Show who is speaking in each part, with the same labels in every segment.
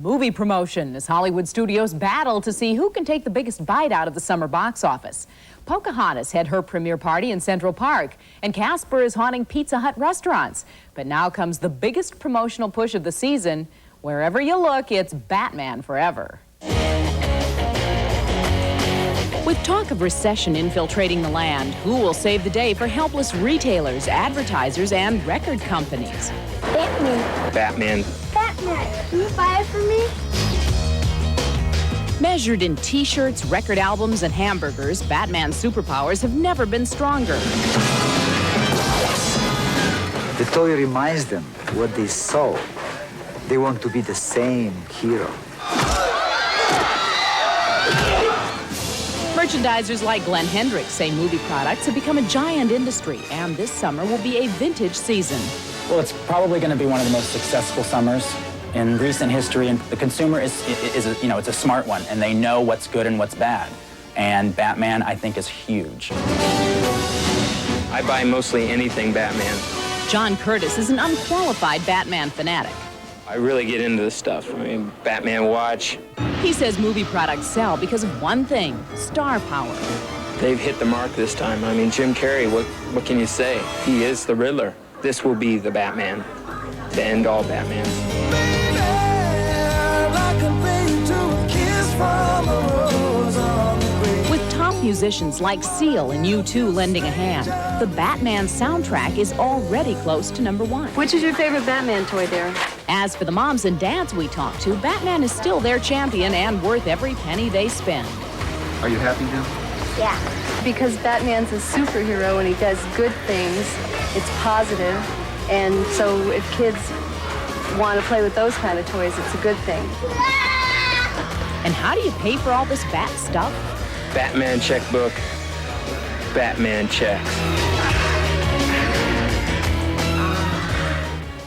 Speaker 1: movie promotion as Hollywood studios battle to see who can take the biggest bite out of the summer box office. Pocahontas had her premiere party in Central Park, and Casper is haunting Pizza Hut restaurants. But now comes the biggest promotional push of the season. Wherever you look, it's Batman Forever. With talk of recession infiltrating the land, who will save the day for helpless retailers, advertisers, and record companies?
Speaker 2: Batman.
Speaker 3: Batman.
Speaker 2: Batman. Can you buy it for me?
Speaker 1: Measured in T-shirts, record albums, and hamburgers, Batman's superpowers have never been stronger.
Speaker 4: The toy reminds them what they saw. They want to be the same hero.
Speaker 1: Merchandisers like Glenn Hendricks say movie products have become a giant industry, and this summer will be a vintage season.
Speaker 5: Well, it's probably going to be one of the most successful summers in recent history, and the consumer it's a smart one, and they know what's good and what's bad. And Batman, I think, is huge.
Speaker 3: I buy mostly anything Batman.
Speaker 1: John Curtis is an unqualified Batman fanatic.
Speaker 3: I really get into this stuff. I mean, Batman watch.
Speaker 1: He says movie products sell because of one thing: star power.
Speaker 3: They've hit the mark this time. I mean, Jim Carrey, what can you say? He is the Riddler. This will be the Batman, the end-all Batman.
Speaker 1: With top musicians like Seal and U2 lending a hand, the Batman soundtrack is already close to #1.
Speaker 6: Which is your favorite Batman toy, Darren?
Speaker 1: As for the moms and dads we talk to, Batman is still their champion and worth every penny they spend.
Speaker 7: Are you happy now?
Speaker 2: Yeah.
Speaker 6: Because Batman's a superhero and he does good things. It's positive, and so if kids want to play with those kind of toys, it's a good thing.
Speaker 1: And how do you pay for all this Bat stuff?
Speaker 3: Batman checkbook, Batman checks.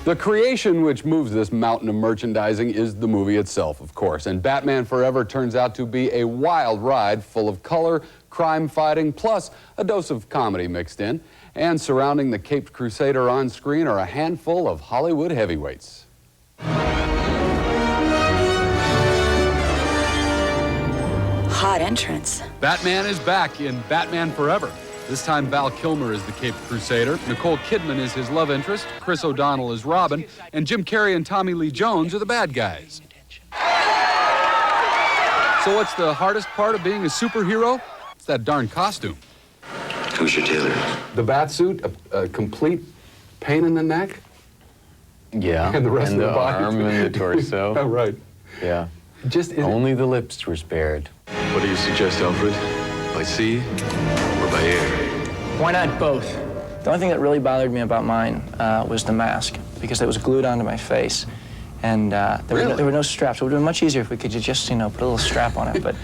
Speaker 8: The creation which moves this mountain of merchandising is the movie itself, of course. And Batman Forever turns out to be a wild ride full of color, crime fighting, plus a dose of comedy mixed in. And surrounding the Caped Crusader on screen are a handful of Hollywood heavyweights.
Speaker 9: Hot entrance.
Speaker 8: Batman is back in Batman Forever. This time Val Kilmer is the Caped Crusader, Nicole Kidman is his love interest, Chris O'Donnell is Robin, and Jim Carrey and Tommy Lee Jones are the bad guys. So what's the hardest part of being a superhero? It's that darn costume.
Speaker 7: Who's your tailor?
Speaker 8: The bat suit, a complete pain in the neck.
Speaker 10: Yeah,
Speaker 8: And the rest of the body.
Speaker 10: arm and the torso.
Speaker 8: Oh, right.
Speaker 10: Yeah.
Speaker 8: Just
Speaker 10: Only the lips were spared.
Speaker 7: What do you suggest, Alfred? By sea or by air?
Speaker 11: Why not both? The only thing that really bothered me about mine was the mask, because it was glued onto my face. And there were no straps. It would have been much easier if we could just, put a little strap on it. But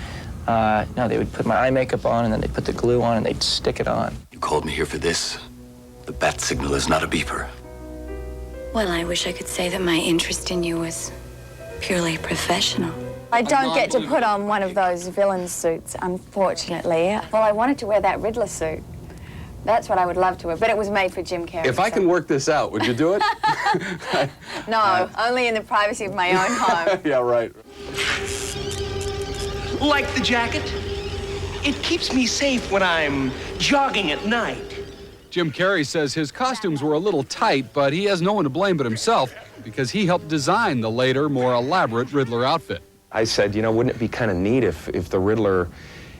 Speaker 11: no, they would put my eye makeup on, and then they'd put the glue on, and they'd stick it on.
Speaker 7: You called me here for this. The bat signal is not a beeper.
Speaker 9: Well, I wish I could say that my interest in you was purely professional.
Speaker 2: I don't get to put on one of those villain suits, unfortunately. Well, I wanted to wear that Riddler suit. That's what I would love to wear, but it was made for Jim Carrey.
Speaker 8: If I can work this out, would you do it?
Speaker 2: No, only in the privacy of my own home.
Speaker 8: Yeah, right.
Speaker 12: Like the jacket? It keeps me safe when I'm jogging at night.
Speaker 8: Jim Carrey says his costumes were a little tight, but he has no one to blame but himself because he helped design the later, more elaborate Riddler outfit.
Speaker 13: I said, wouldn't it be kind of neat if the Riddler,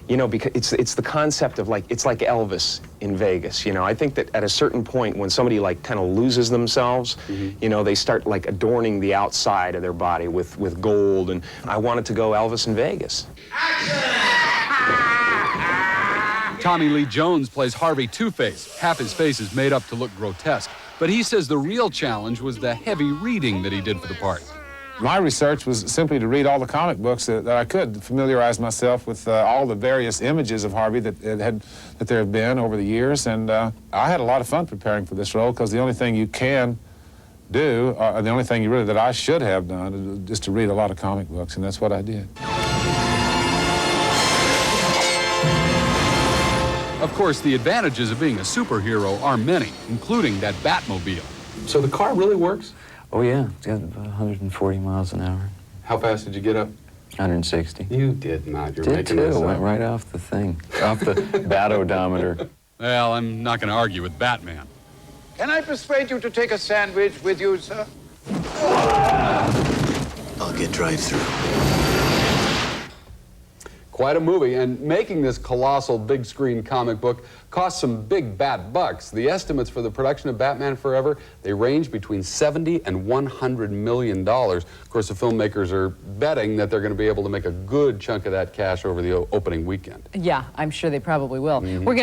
Speaker 13: because it's the concept of it's like Elvis in Vegas. I think that at a certain point when somebody kind of loses themselves, they start adorning the outside of their body with gold, and I wanted to go Elvis in Vegas.
Speaker 8: Tommy Lee Jones plays Harvey Two-Face. Half his face is made up to look grotesque, but he says the real challenge was the heavy reading that he did for the part.
Speaker 14: My research was simply to read all the comic books that I could, familiarize myself with all the various images of Harvey that there have been over the years, and I had a lot of fun preparing for this role because the only thing you can do, the only thing that I should have done, is to read a lot of comic books, and that's what I did.
Speaker 8: Of course, the advantages of being a superhero are many, including that Batmobile. So the car really works?
Speaker 10: Oh, yeah. It's got about 140 miles an hour.
Speaker 8: How fast did you get up?
Speaker 10: 160.
Speaker 8: You did not. You're
Speaker 10: Did
Speaker 8: making
Speaker 10: too.
Speaker 8: this up.
Speaker 10: Went right off the thing, off the bat odometer.
Speaker 8: Well, I'm not going to argue with Batman.
Speaker 15: Can I persuade you to take a sandwich with you, sir?
Speaker 7: I'll get drive-through.
Speaker 8: Quite a movie, and making this colossal big screen comic book cost some big bat bucks. The estimates for the production of Batman Forever, they range between $70 and $100 million. Of course, the filmmakers are betting that they're going to be able to make a good chunk of that cash over the opening weekend.
Speaker 1: Yeah, I'm sure they probably will. We're going to